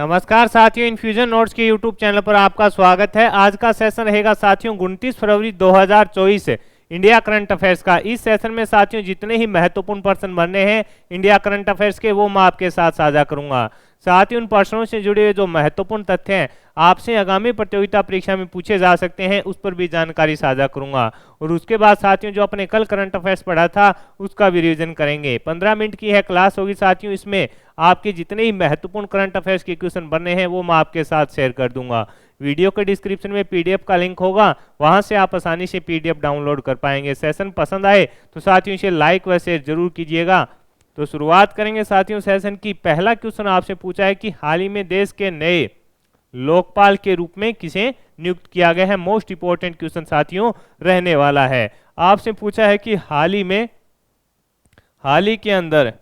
नमस्कार साथियों, infusion notes के यूट्यूब चैनल पर आपका स्वागत है। आज का सेशन रहेगा साथियों 29 फरवरी 2024 इंडिया करंट अफेयर्स का। इस सेशन में साथियों जितने ही महत्वपूर्ण प्रश्न बनने हैं इंडिया करंट अफेयर्स के, वो मैं आपके साथ साझा करूंगा। साथ ही उन प्रश्नों से जुड़े हुए जो महत्वपूर्ण तथ्य हैं आपसे आगामी प्रतियोगिता परीक्षा में पूछे जा सकते हैं, उस पर भी जानकारी साझा करूंगा। और उसके बाद साथियों जो अपने कल करंट अफेयर्स पढ़ा था उसका भी रिवीजन करेंगे। 15 मिनट की है क्लास होगी साथियों। इसमें आपके जितने ही महत्वपूर्ण करंट अफेयर्स के क्वेश्चन बनने हैं वो मैं आपके साथ शेयर कर दूंगा। वीडियो के डिस्क्रिप्शन में पीडीएफ का लिंक होगा, वहां से आप आसानी से पीडीएफ डाउनलोड कर पाएंगे। सेशन पसंद आए तो साथियों इसे लाइक व शेयर जरूर कीजिएगा। तो शुरुआत करेंगे साथियों सेशन की। पहला क्वेश्चन आपसे पूछा है कि हाल ही में देश के नए लोकपाल के रूप में किसे नियुक्त किया गया है। मोस्ट इंपोर्टेंट क्वेश्चन साथियों रहने वाला है। आपसे पूछा है कि हाल ही के अंदर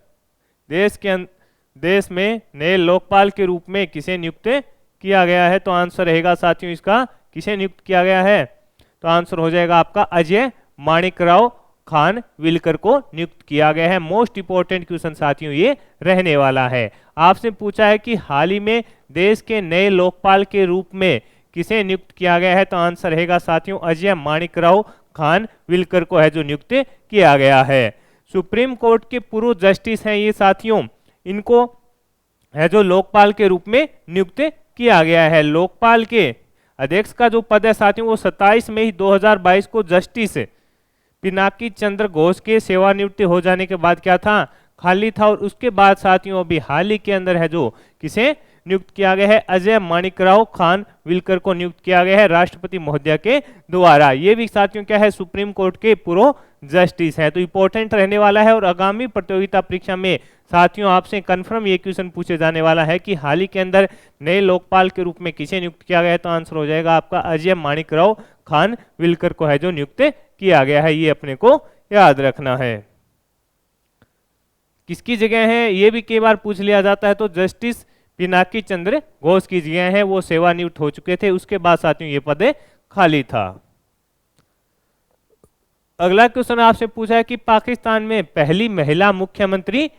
देश में नए लोकपाल के रूप में किसे नियुक्त किया गया है। तो आंसर रहेगा साथियों इसका किसे नियुक्त किया गया है, तो आंसर हो जाएगा आपका अजय माणिकराव खानविलकर को नियुक्त किया गया है। मोस्ट इंपोर्टेंट क्वेश्चन साथियों ये रहने वाला है। आपसे पूछा है कि हाल ही में देश के नए लोकपाल के रूप में किसे नियुक्त किया गया है, तो आंसर रहेगा साथियों अजय माणिकराव खानविलकर को है जो नियुक्त किया गया है। सुप्रीम कोर्ट के पूर्व जस्टिस हैं ये साथियों, इनको है जो लोकपाल के रूप में नियुक्त किया गया है। लोकपाल के अध्यक्ष का जो पद है साथियों वो 27 मई 2022 को जस्टिस पिनाकी चंद्र घोष के सेवानिवृत्ति हो जाने के बाद क्या था, खाली था। और उसके बाद साथियों अभी हाल ही के अंदर है जो किसे नियुक्त किया गया है, अजय माणिकराव खानविलकर को नियुक्त किया गया है राष्ट्रपति महोदय के द्वारा। ये भी साथियों क्या है, सुप्रीम कोर्ट के पूर्व जस्टिस है। तो इंपॉर्टेंट रहने वाला है। और आगामी प्रतियोगिता परीक्षा में साथियों आपसे कंफर्म ये क्वेश्चन पूछे जाने वाला है कि हाल ही के अंदर नए लोकपाल के रूप में किसे नियुक्त किया गया है, तो आंसर हो जाएगा आपका अजय माणिकराव खानविलकर को है जो नियुक्त किया गया है। ये अपने को याद रखना है। किसकी जगह है ये भी कई बार पूछ लिया जाता है, तो जस्टिस पिनाकी चंद्र घोष की जगह है, वो सेवानिवृत्त हो चुके थे। उसके बाद साथियों ये पद खाली था। अगला क्वेश्चन आपसे पूछा है कि पाकिस्तान में पहली महिला मुख्यमंत्री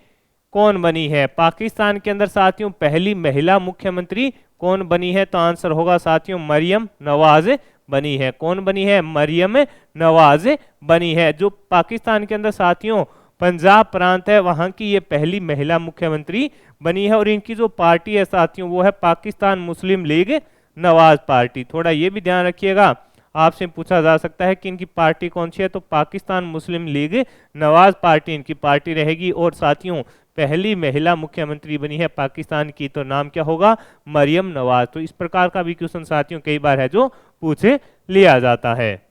कौन बनी है। पाकिस्तान के अंदर साथियों पहली महिला मुख्यमंत्री कौन बनी है, तो आंसर होगा साथियों मरियम नवाज बनी है। कौन बनी है, मरियम नवाज बनी है। जो पाकिस्तान के अंदर साथियों पंजाब प्रांत है वहां की ये पहली महिला मुख्यमंत्री बनी है। और इनकी जो पार्टी है साथियों वो है पाकिस्तान मुस्लिम लीग नवाज पार्टी। थोड़ा ये भी ध्यान रखिएगा, आपसे पूछा जा सकता है कि इनकी पार्टी कौन सी है, तो पाकिस्तान मुस्लिम लीग नवाज पार्टी इनकी पार्टी रहेगी। और साथियों पहली महिला मुख्यमंत्री बनी है पाकिस्तान की, तो नाम क्या होगा, मरियम नवाज। तो इस प्रकार का भी क्वेश्चन साथियों कई बार है जो पूछे लिया जाता है।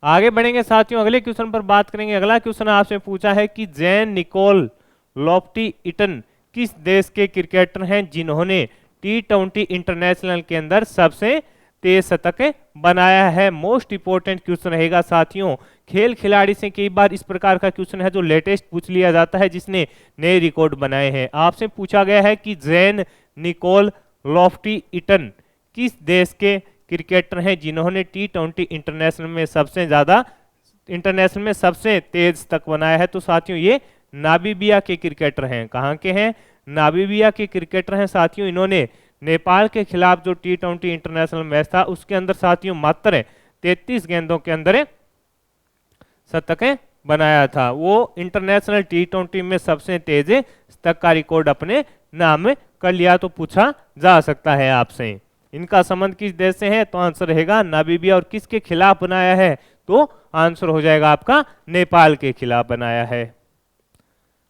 आगे बढ़ेंगे साथियों, अगले क्वेश्चन पर बात करेंगे। अगला क्वेश्चन आपसे पूछा है कि जैन निकोल लॉफ्टी-इटन किस देश के क्रिकेटर हैं जिन्होंने T20 इंटरनेशनल के अंदर सबसे तेज शतक बनाया है। मोस्ट इंपोर्टेंट क्वेश्चन रहेगा साथियों। खेल खिलाड़ी से कई बार इस प्रकार का क्वेश्चन है जो लेटेस्ट पूछ लिया जाता है, जिसने नए रिकॉर्ड बनाए हैं। आपसे पूछा गया है कि जैन निकोल लॉफ्टी-इटन किस देश के क्रिकेटर हैं जिन्होंने T20 इंटरनेशनल में सबसे तेज शतक बनाया है। तो साथियों ये नामीबिया के क्रिकेटर हैं। कहाँ के हैं, नामीबिया के क्रिकेटर हैं साथियों। इन्होंने नेपाल के खिलाफ जो T20 इंटरनेशनल मैच था उसके अंदर साथियों मात्र 33 गेंदों के अंदर शतक बनाया था। वो इंटरनेशनल T20 में सबसे तेज शतक का रिकॉर्ड अपने नाम कर लिया। तो पूछा जा सकता है आपसे इनका संबंध किस देश से है, तो आंसर रहेगा नामीबिया। और किसके खिलाफ बनाया है, तो आंसर हो जाएगा आपका नेपाल के खिलाफ बनाया है।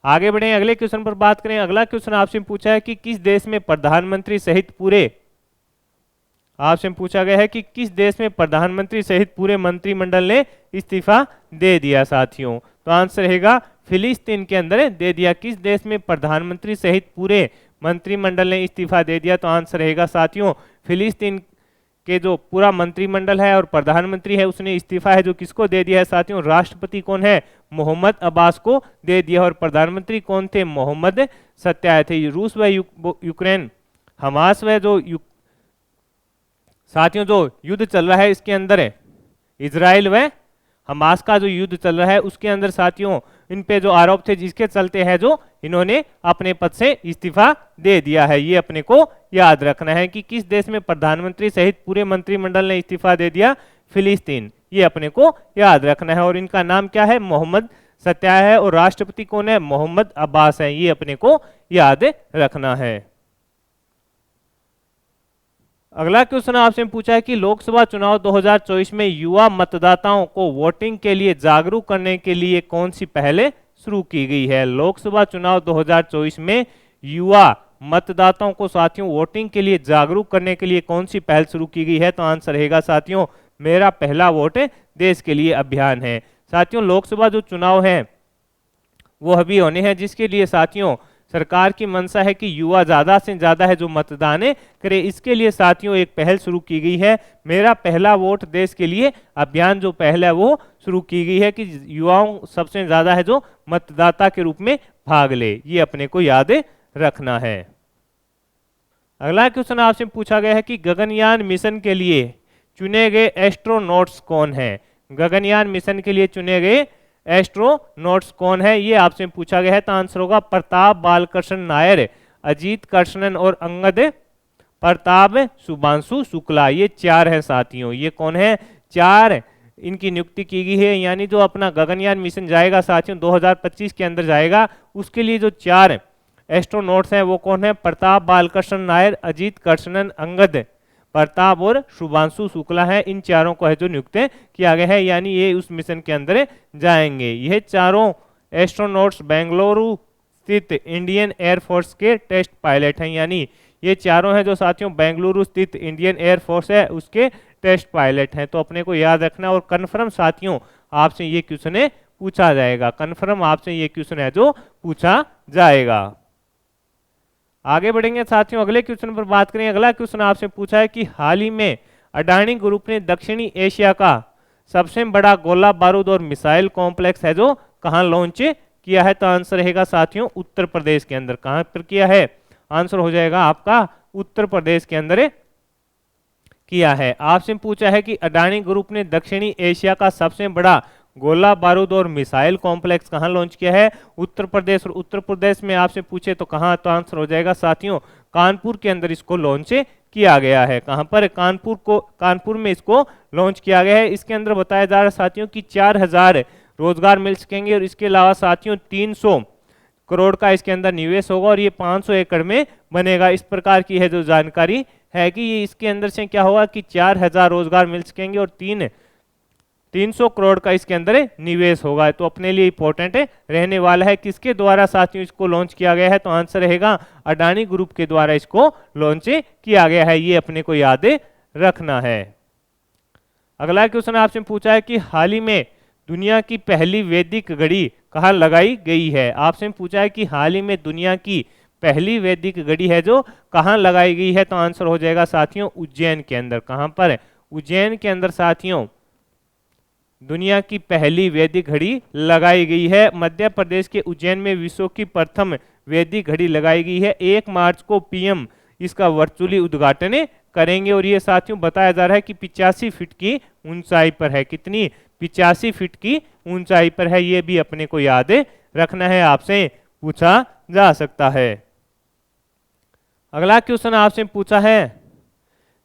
आगे बढ़े अगले क्वेश्चन पर बात करें। अगला क्वेश्चन आपसे पूछा है कि किस देश में प्रधानमंत्री सहित पूरे मंत्रिमंडल ने इस्तीफा दे दिया साथियों। तो आंसर रहेगा फिलिस्तीन के अंदर दे दिया। किस देश में प्रधानमंत्री सहित पूरे मंत्रिमंडल ने इस्तीफा दे दिया, तो आंसर रहेगा साथियों फिलिस्तीन के जो पूरा मंत्रिमंडल है और प्रधानमंत्री है उसने इस्तीफा है जो किसको दे दिया है साथियों, राष्ट्रपति कौन है, मोहम्मद अब्बास को दे दिया। और प्रधानमंत्री कौन थे, मोहम्मद सत्याय थे। रूस व यूक्रेन हमास व जो साथियों जो युद्ध चल रहा है इसके अंदर है इजराइल व हमास का जो युद्ध चल रहा है उसके अंदर साथियों इन पे जो आरोप थे जिसके चलते है जो इन्होंने अपने पद से इस्तीफा दे दिया है। ये अपने को याद रखना है कि किस देश में प्रधानमंत्री सहित पूरे मंत्रिमंडल ने इस्तीफा दे दिया, फिलिस्तीन। ये अपने को याद रखना है। और इनका नाम क्या है, मोहम्मद सत्या है, और राष्ट्रपति कौन है, मोहम्मद अब्बास है। ये अपने को याद रखना है। अगला क्वेश्चन आपसे पूछा है कि लोकसभा चुनाव 2024 में युवा मतदाताओं को वोटिंग के लिए जागरूक करने के लिए कौन सी पहल शुरू की गई है। लोकसभा चुनाव 2024 में युवा मतदाताओं को साथियों वोटिंग के लिए जागरूक करने के लिए कौन सी पहल शुरू की गई है। तो आंसर रहेगा साथियों, मेरा पहला वोट देश के लिए अभियान है। साथियों लोकसभा जो चुनाव है वो अभी होने हैं, जिसके लिए साथियों सरकार की मंशा है कि युवा ज़्यादा से ज़्यादा है जो मतदान करे। इसके लिए साथियों एक पहल शुरू की गई है, मेरा पहला वोट देश के लिए अभियान। जो पहल है वो शुरू की गई है कि युवाओं सबसे ज़्यादा है जो मतदाता के रूप में भाग ले। ये अपने को याद रखना है। अगला क्वेश्चन आपसे पूछा गया है कि गगनयान मिशन के लिए चुने गए एस्ट्रोनॉट्स कौन हैं। गगनयान मिशन के लिए चुने गए एस्ट्रोनॉट्स कौन है, ये आपसे पूछा गया है। तो आंसर होगा प्रताप बालकृष्ण नायर, अजीत कृष्णन और अंगद प्रताप शुभांशु शुक्ला। ये चार हैं साथियों। ये कौन है, चार इनकी नियुक्ति की गई है। यानी जो अपना गगनयान मिशन जाएगा साथियों 2025 के अंदर जाएगा, उसके लिए जो चार एस्ट्रोनॉट्स हैं वो कौन है, प्रताप बालकृष्ण नायर, अजीत कृष्णन, अंगद प्रताप और शुभांशु शुक्ला है। इन चारों को है जो नियुक्त किया गया है, यानी ये उस मिशन के अंदर जाएंगे। यह चारों एस्ट्रोनॉट्स बेंगलुरु स्थित इंडियन एयरफोर्स के टेस्ट पायलट हैं। यानी ये चारों हैं जो साथियों बेंगलुरु स्थित इंडियन एयरफोर्स है उसके टेस्ट पायलट हैं। तो अपने को याद रखना। और कन्फर्म साथियों आपसे ये क्वेश्चन पूछा जाएगा, कन्फर्म आपसे ये क्वेश्चन है जो पूछा जाएगा। आगे बढ़ेंगे साथियों, अगले क्वेश्चन पर बात करें। अगला क्वेश्चन आपसे पूछा है कि हाल ही में अडानी ग्रुप ने दक्षिणी एशिया का सबसे बड़ा गोला बारूद और मिसाइल कॉम्प्लेक्स है जो कहां लॉन्च किया है। तो आंसर रहेगा साथियों उत्तर प्रदेश के अंदर। कहां पर किया है, आंसर हो जाएगा आपका उत्तर प्रदेश के अंदर किया है। आपसे पूछा है कि अडानी ग्रुप ने दक्षिणी एशिया का सबसे बड़ा गोला बारूद और मिसाइल कॉम्प्लेक्स कहां लॉन्च किया है, उत्तर प्रदेश। और उत्तर प्रदेश में आपसे पूछे तो कहां, तो आंसर हो जाएगा साथियों कानपुर के अंदर इसको लॉन्च किया गया है। कहां पर, कानपुर में इसको लॉन्च किया गया है। इसके अंदर बताया जा रहा है साथियों कि 4000 रोजगार मिल सकेंगे। और इसके अलावा साथियों 300 करोड़ का इसके अंदर निवेश होगा और ये 500 एकड़ में बनेगा। इस प्रकार की है जो जानकारी है कि ये इसके अंदर से क्या होगा कि 4000 रोजगार मिल सकेंगे और 300 करोड़ का इसके अंदर निवेश होगा। तो अपने लिए इंपॉर्टेंट रहने वाला है। किसके द्वारा साथियों इसको लॉन्च किया गया है, तो आंसर रहेगा अडानी ग्रुप के द्वारा इसको लॉन्च किया गया है। ये अपने को याद रखना है। अगला क्वेश्चन आपसे पूछा है कि हाल ही में दुनिया की पहली वैदिक घड़ी कहाँ लगाई गई है। आपसे पूछा है कि हाल ही में दुनिया की पहली वैदिक घड़ी है जो कहाँ लगाई गई है। तो आंसर हो जाएगा साथियों उज्जैन के अंदर। कहाँ पर, उज्जैन के अंदर साथियों दुनिया की पहली वैदिक घड़ी लगाई गई है। मध्य प्रदेश के उज्जैन में विश्व की प्रथम वैदिक घड़ी लगाई गई है। 1 मार्च को पीएम इसका वर्चुअली उद्घाटन करेंगे। और ये साथियों बताया जा रहा है कि 85 फीट की ऊंचाई पर है। कितनी, 85 फीट की ऊंचाई पर है। ये भी अपने को याद रखना है, आपसे पूछा जा सकता है। अगला क्वेश्चन आपसे पूछा है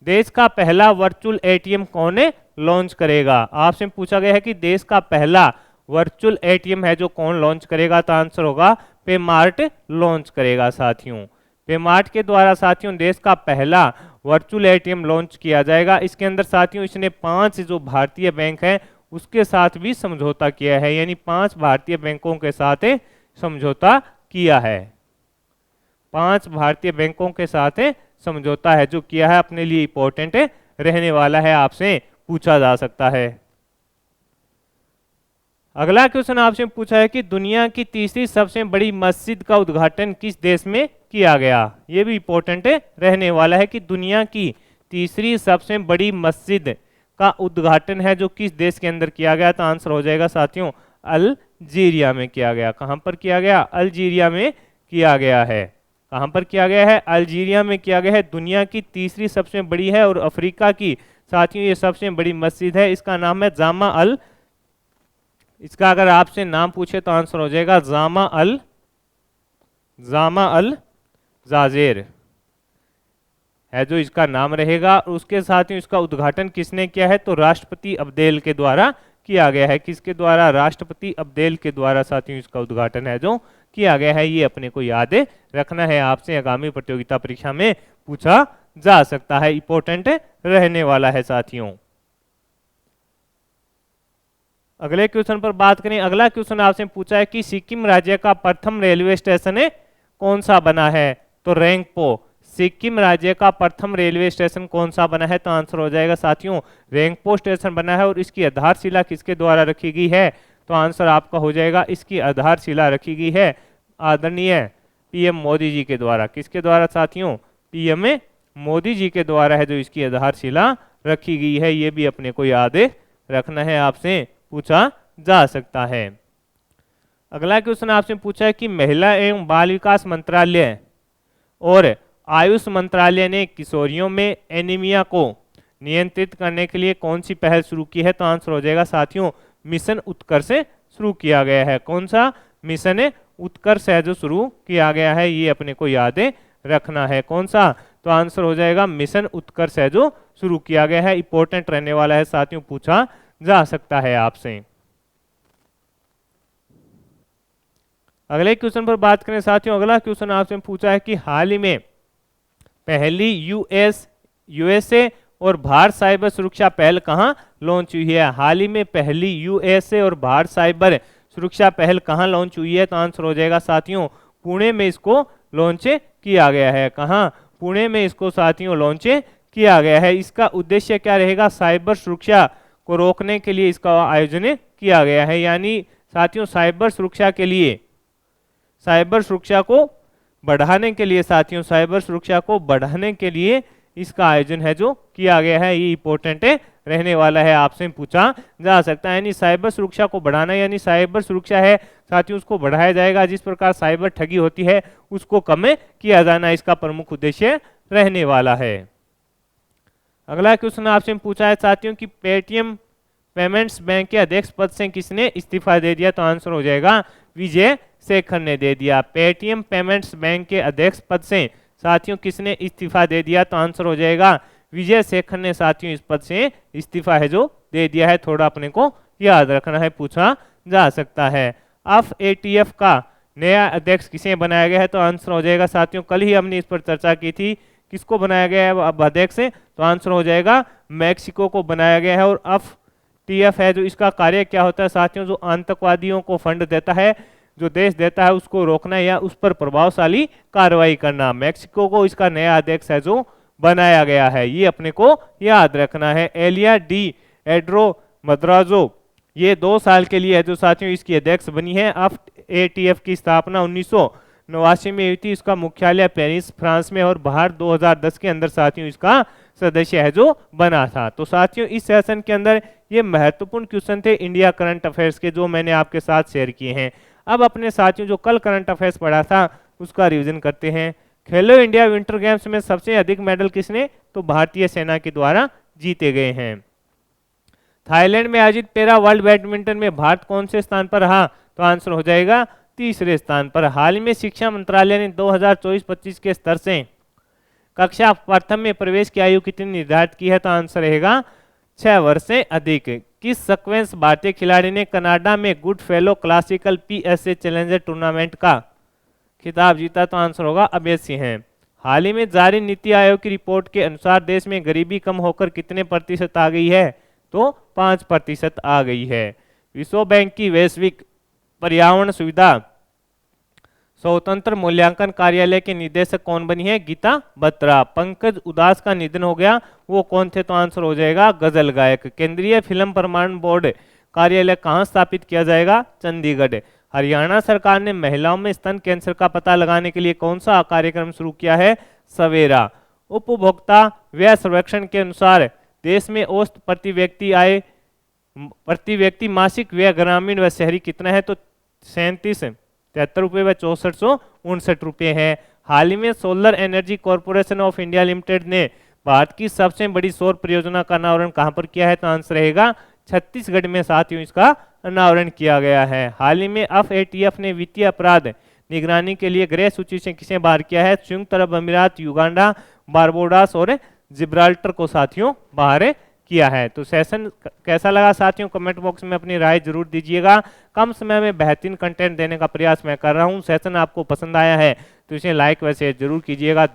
देश का पहला वर्चुअल एटीएम कौन लॉन्च करेगा। आपसे पूछा गया है कि देश का पहला वर्चुअल एटीएम है जो कौन लॉन्च करेगा। तो आंसर होगा पेमार्ट लॉन्च करेगा साथियों। पेमार्ट के द्वारा साथियों देश का पहला वर्चुअल एटीएम लॉन्च किया जाएगा। इसके अंदर साथियों इसने 5 जो भारतीय बैंक हैं उसके साथ भी समझौता किया है। यानी 5 भारतीय बैंकों के साथ समझौता किया है। 5 भारतीय बैंकों के साथ समझौता है जो किया है, अपने लिए इंपॉर्टेंट रहने वाला है, आपसे पूछा जा सकता है। अगला क्वेश्चन आपसे पूछा है कि दुनिया की तीसरी सबसे बड़ी मस्जिद का उद्घाटन किस देश में किया गया। यह भी इंपॉर्टेंट रहने वाला है कि दुनिया की तीसरी सबसे बड़ी मस्जिद का उद्घाटन है जो किस देश के अंदर किया गया। तो आंसर हो जाएगा साथियों अल्जीरिया में किया गया। कहां पर किया गया, अल्जीरिया में किया गया है। कहां पर किया गया है, अल्जीरिया में किया गया है। दुनिया की तीसरी सबसे बड़ी है और अफ्रीका की साथियों ये सबसे बड़ी मस्जिद है। इसका नाम है जामा अल इसका अगर आपसे नाम पूछे तो आंसर हो जाएगा जामा अल जाजेर है जो इसका नाम रहेगा। उसके साथ ही इसका उद्घाटन किसने किया है, तो राष्ट्रपति अब्देल के द्वारा किया गया है। किसके द्वारा, राष्ट्रपति अब्देल के द्वारा साथियों इसका उद्घाटन है जो किया गया है। ये अपने को याद रखना है, आपसे आगामी प्रतियोगिता परीक्षा में पूछा जा सकता है, इंपॉर्टेंट रहने वाला है साथियों। अगले क्वेश्चन पर बात करें। अगला क्वेश्चन आपसे पूछा है कि सिक्किम राज्य का प्रथम रेलवे स्टेशन कौन सा बना है, तो रेंगपो। सिक्किम राज्य का प्रथम रेलवे स्टेशन कौन सा बना है, तो आंसर हो जाएगा साथियों रेंगपो स्टेशन बना है। और इसकी आधारशिला किसके द्वारा रखी गई है, तो आंसर आपका हो जाएगा इसकी आधारशिला रखी गई है आदरणीय पीएम मोदी जी के द्वारा। किसके द्वारा साथियों, पीएम मोदी जी के द्वारा है जो इसकी आधारशिला रखी गई है। ये भी अपने को याद रखना है, आपसे पूछा जा सकता है। अगला क्वेश्चन आपसे पूछा है कि महिला एवं बाल विकास मंत्रालय और आयुष मंत्रालय ने किशोरियों में एनीमिया को नियंत्रित करने के लिए कौन सी पहल शुरू की है, तो आंसर हो जाएगा साथियों मिशन उत्कर्ष शुरू किया गया है। कौन सा मिशन उत्कर्ष है जो शुरू किया गया है, ये अपने को याद रखना है। कौन सा, तो आंसर हो जाएगा मिशन उत्कर्ष है जो शुरू किया गया है। इंपॉर्टेंट रहने वाला है साथियों, पूछा जा सकता है आपसे। अगले क्वेश्चन पर बात करें साथियों। अगला क्वेश्चन आपसे पूछा है कि हाल ही में पहली यूएसए और भारत साइबर सुरक्षा पहल कहां लॉन्च हुई है। हाल ही में पहली यूएसए और भारत साइबर सुरक्षा पहल कहां लॉन्च हुई है, तो आंसर हो जाएगा साथियों पुणे में इसको लॉन्च किया गया है। कहां, पुणे में इसको साथियों लॉन्च किया गया है। इसका उद्देश्य क्या रहेगा, साइबर सुरक्षा को रोकने के लिए इसका आयोजन किया गया है। यानी साथियों साइबर सुरक्षा के लिए, साइबर सुरक्षा को बढ़ाने के लिए साथियों, साइबर सुरक्षा को बढ़ाने के लिए इसका आयोजन है जो किया गया है। ये इंपॉर्टेंट रहने वाला है, आपसे पूछा जा सकता है। यानी साइबर सुरक्षा को बढ़ाना, यानी साइबर सुरक्षा है साथियों उसको बढ़ाया जाएगा। जिस प्रकार साइबर ठगी होती है उसको कम किया जाना इसका प्रमुख उद्देश्य रहने वाला है। अगला क्वेश्चन आपसे पूछा है साथियों कि पेटीएम पेमेंट्स बैंक के अध्यक्ष पद से किसने इस्तीफा दे दिया, तो आंसर हो जाएगा विजय शेखर ने दे दिया। पेटीएम पेमेंट्स बैंक के अध्यक्ष पद से साथियों किसने इस्तीफा दे दिया, तो आंसर हो जाएगा विजय शेखर ने साथियों इस पद से इस्तीफा है जो दे दिया है। थोड़ा अपने को याद रखना है, पूछा जा सकता है। एटीएफ का नया अध्यक्ष किसे बनाया गया है, तो आंसर हो जाएगा साथियों कल ही हमने इस पर चर्चा की थी, किसको बनाया गया है अब अध्यक्ष, तो आंसर हो जाएगा मैक्सिको को बनाया गया है। और एफटीएफ है जो इसका कार्य क्या होता है साथियों, जो आतंकवादियों को फंड देता है, जो देश देता है उसको रोकना या उस पर प्रभावशाली कार्रवाई करना। मैक्सिको को इसका नया अध्यक्ष है जो बनाया गया है, ये अपने को याद रखना है। एलिया डी एड्रो मद्राजो ये 2 साल के लिए है जो साथियों इसकी अध्यक्ष बनी है। एटीएफ की स्थापना 1989 में हुई थी। इसका मुख्यालय पेरिस फ्रांस में, और बाहर 2010 के अंदर साथियों इसका सदस्य है जो बना था। तो साथियों इस सेशन के अंदर ये महत्वपूर्ण क्वेश्चन थे इंडिया करंट अफेयर्स के, जो मैंने आपके साथ शेयर किए हैं। अब अपने साथियों जो कल करंट अफेयर्स पढ़ा था उसका रिवीजन करते हैं। खेलो इंडिया विंटर गेम्स में सबसे अधिक मेडल किसने, तो भारतीय सेना के द्वारा जीते गए हैं। थाईलैंड में आयोजित पैरा वर्ल्ड बैडमिंटन में भारत कौन से स्थान पर रहा, तो आंसर हो जाएगा तीसरे स्थान पर। हाल ही में शिक्षा मंत्रालय ने 2024-25 के स्तर से कक्षा प्रथम में प्रवेश की आयु कितनी निर्धारित की है, तो आंसर रहेगा 6 वर्ष से अधिक। किस सीक्वेंस भारतीय खिलाड़ी ने कनाडा में good fellow classical PSA challenger tournament का खिताब जीता, तो आंसर होगा अभय सिंह है। हाल ही में जारी नीति आयोग की रिपोर्ट के अनुसार देश में गरीबी कम होकर कितने प्रतिशत आ गई है, तो 5% आ गई है। विश्व बैंक की वैश्विक पर्यावरण सुविधा स्वतंत्र मूल्यांकन कार्यालय के निदेशक कौन बनी है, गीता बत्रा। पंकज उदास का निधन हो गया, वो कौन थे, तो आंसर हो जाएगा गजल गायक। केंद्रीय फिल्म प्रमाणन बोर्ड कार्यालय कहाँ स्थापित किया जाएगा, चंडीगढ़। हरियाणा सरकार ने महिलाओं में स्तन कैंसर का पता लगाने के लिए कौन सा कार्यक्रम शुरू किया है, सवेरा। उपभोक्ता व्यय सर्वेक्षण के अनुसार देश में औसत प्रति व्यक्ति मासिक व्यय ग्रामीण व शहरी कितना है, तो 3773 रुपये व 6459 रुपये है। हाल ही में solar energy corporation of India limited ने भारत की सबसे बड़ी सौर परियोजना का अनावरण कहां पर किया है, तो आंसर रहेगा छत्तीसगढ़ में साथियों इसका अनावरण किया गया है। हाल ही में एफएटीएफ ने वित्तीय अपराध निगरानी के लिए ग्रे सूची से किसे बाहर किया है? संयुक्त अरब अमीरात, युगांडा, बारबोडास और जिब्राल्टर को साथियों बाहर किया है। तो सेशन कैसा लगा साथियों? कमेंट बॉक्स में अपनी राय जरूर दीजिएगा। कम समय में बेहतरीन कंटेंट देने का प्रयास मैं कर रहा हूं। सेशन आपको पसंद आया है तो इसे लाइक व शेयर जरूर कीजिएगा। धन्यवाद।